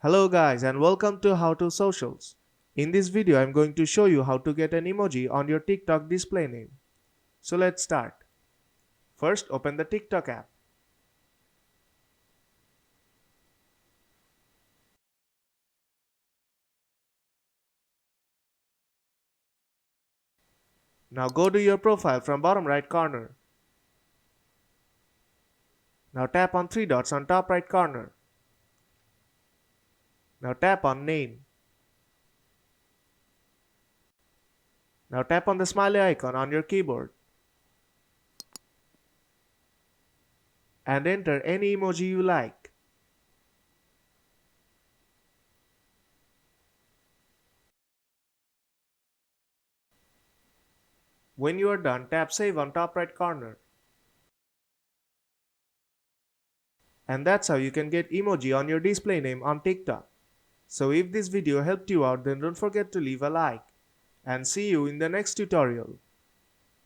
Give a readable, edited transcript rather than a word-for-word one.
Hello guys and welcome to How to Socials. In this video I'm going to show you how to get an emoji on your TikTok display name. So let's start. First open the TikTok app. Now go to your profile from bottom right corner. Now tap on three dots on top right corner. Now tap on name. Now tap on the smiley icon on your keyboard and enter any emoji you like. When you are done, tap save on top right corner. And that's how you can get emoji on your display name on TikTok. So if this video helped you out, then don't forget to leave a like and see you in the next tutorial.